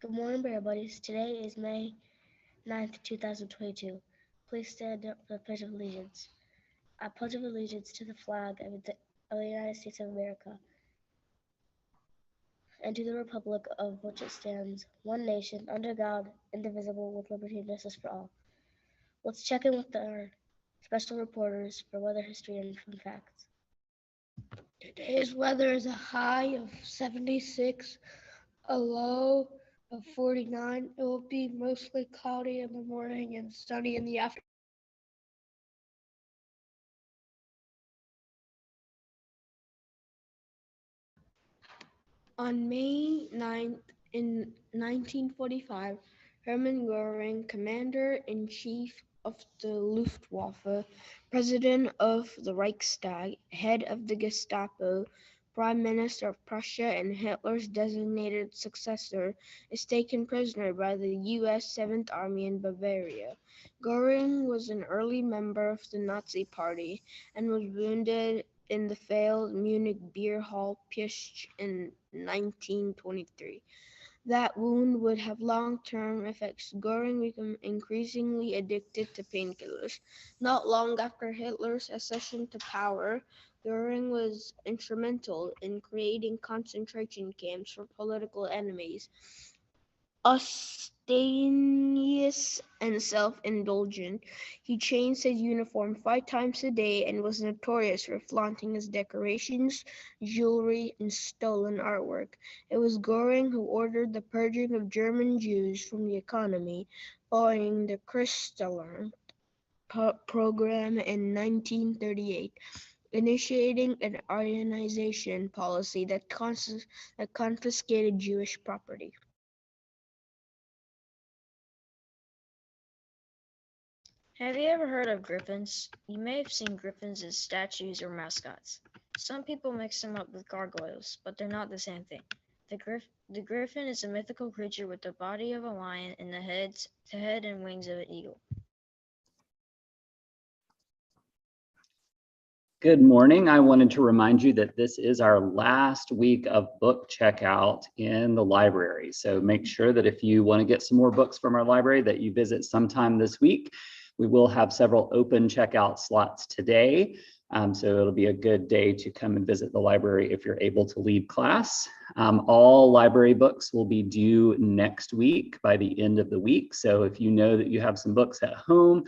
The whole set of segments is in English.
Good morning, Bear Buddies. Today is May 9th, 2022. Please stand up for the Pledge of Allegiance. I pledge allegiance to the flag of the United States of America and to the republic of which it stands, one nation, under God, indivisible, with liberty and justice for all. Let's check in with our special reporters for weather history and fun facts. Today's weather is a high of 76, a low of 49. It will be mostly cloudy in the morning and sunny in the afternoon. On May 9th in 1945, Hermann Göring, Commander-in-Chief of the Luftwaffe, President of the Reichstag, head of the Gestapo, Prime Minister of Prussia, and Hitler's designated successor, is taken prisoner by the U.S. 7th Army in Bavaria. Göring was an early member of the Nazi Party and was wounded in the failed Munich beer hall putsch in 1923. That wound would have long-term effects. Göring became increasingly addicted to painkillers. Not long after Hitler's accession to power, Göring was instrumental in creating concentration camps for political enemies. Abstemious and self-indulgent, he changed his uniform 5 times a day and was notorious for flaunting his decorations, jewelry, and stolen artwork. It was Göring who ordered the purging of German Jews from the economy following the Kristallnacht program in 1938, initiating an Aryanization policy that confiscated Jewish property. Have you ever heard of griffins? You may have seen griffins as statues or mascots. Some people mix them up with gargoyles, but they're not the same thing. The griffin is a mythical creature with the body of a lion and the head and wings of an eagle. Good morning. I wanted to remind you that this is our last week of book checkout in the library. So make sure that if you want to get some more books from our library that you visit sometime this week. We will have several open checkout slots today. So it'll be a good day to come and visit the library if you're able to leave class. All library books will be due next week by the end of the week. So if you know that you have some books at home,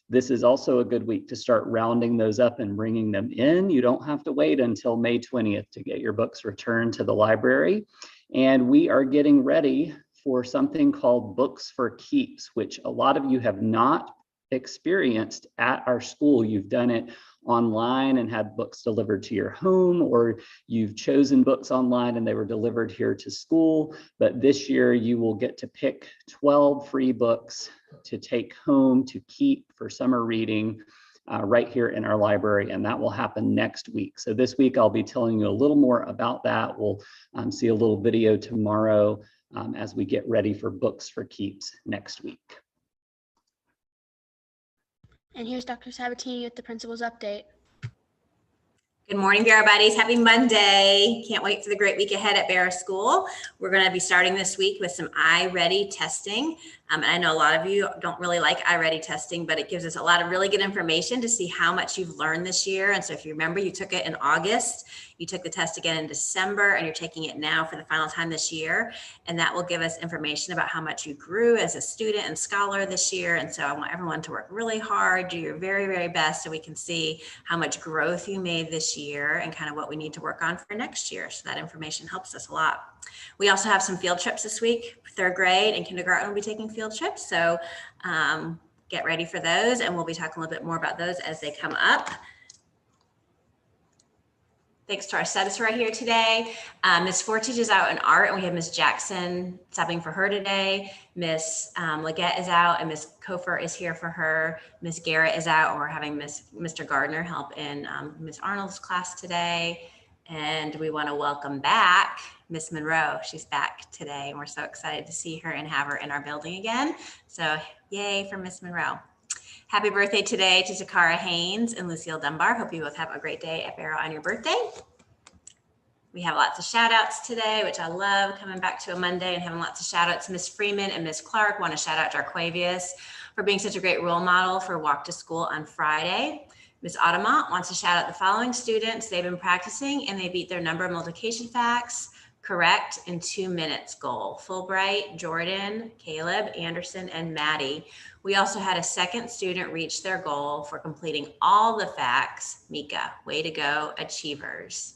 this is also a good week to start rounding those up and bringing them in. You don't have to wait until May 20th to get your books returned to the library. And we are getting ready for something called Books for Keeps, which a lot of you have not experienced at our school. You've done it online and had books delivered to your home, or you've chosen books online and they were delivered here to school. But this year you will get to pick 12 free books to take home to keep for summer reading right here in our library, and that will happen next week. So this week I'll be telling you a little more about that. We'll see a little video tomorrow as we get ready for Books for Keeps next week. And here's Dr. Sabatini with the principal's update. Good morning, Bear Buddies. Happy Monday. Can't wait for the great week ahead at Bear School. We're going to be starting this week with some iReady testing. And I know a lot of you don't really like iReady testing, but it gives us a lot of really good information to see how much you've learned this year. And so if you remember, you took it in August, you took the test again in December, and you're taking it now for the final time this year. And that will give us information about how much you grew as a student and scholar this year. And so I want everyone to work really hard, do your very, very best so we can see how much growth you made this year and kind of what we need to work on for next year. So that information helps us a lot. We also have some field trips this week. 3rd grade and kindergarten will be taking field trips. So get ready for those, and we'll be talking a little bit more about those as they come up. Thanks to our status right here today. Miss Fortage is out in art, and we have Miss Jackson stopping for her today. Miss Leggett is out, and Miss Kofer is here for her. Miss Garrett is out, and we're having Mr. Gardner help in Miss Arnold's class today. And we want to welcome back Miss Monroe. She's back today, and we're so excited to see her and have her in our building again. So yay for Miss Monroe. Happy birthday today to Takara Haynes and Lucille Dunbar. Hope you both have a great day at Barrow on your birthday. We have lots of shout outs today, which I love, coming back to a Monday and having lots of shout outs. Miss Freeman and Miss Clark want to shout out Jarquavius for being such a great role model for Walk to School on Friday. Ms. Audemont wants to shout out the following students. They've been practicing and they beat their number of multiplication facts correct in 2 minutes goal. Fulbright, Jordan, Caleb, Anderson, and Maddie. We also had a second student reach their goal for completing all the facts. Mika, way to go, achievers.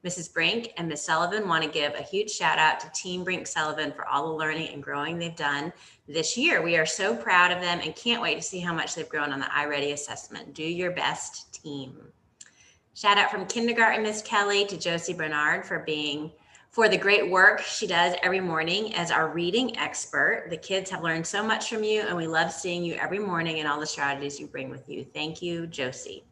Mrs. Brink and Ms. Sullivan want to give a huge shout out to Team Brink Sullivan for all the learning and growing they've done this year. We are so proud of them and can't wait to see how much they've grown on the iReady assessment. Do your best, team. Shout out from kindergarten Miss Kelly to Josie Bernard for the great work she does every morning as our reading expert. The kids have learned so much from you and we love seeing you every morning and all the strategies you bring with you. Thank you, Josie.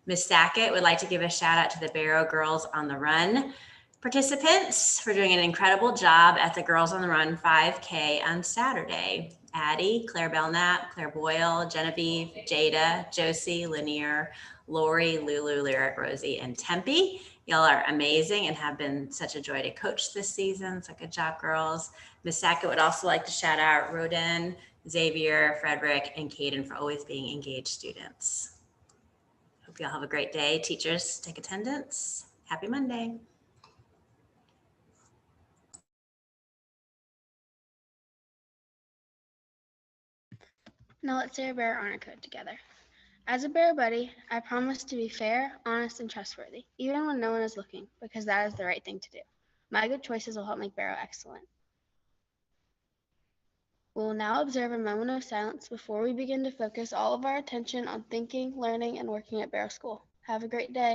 Ms. Sackett would like to give a shout out to the Barrow Girls on the Run participants for doing an incredible job at the Girls on the Run 5K on Saturday. Addie, Claire Belknap, Claire Boyle, Genevieve, Jada, Josie, Lanier, Lori, Lulu, Lyric, Rosie, and Tempe. Y'all are amazing and have been such a joy to coach this season. So good job, girls. Ms. Sackett would also like to shout out Roden, Xavier, Frederick, and Caden for always being engaged students. Hope y'all have a great day. Teachers, take attendance. Happy Monday. Now let's say our Bear Honor Code together. As a Bear Buddy, I promise to be fair, honest, and trustworthy, even when no one is looking, because that is the right thing to do. My good choices will help make Barrow excellent. We will now observe a moment of silence before we begin to focus all of our attention on thinking, learning, and working at Barrow School. Have a great day.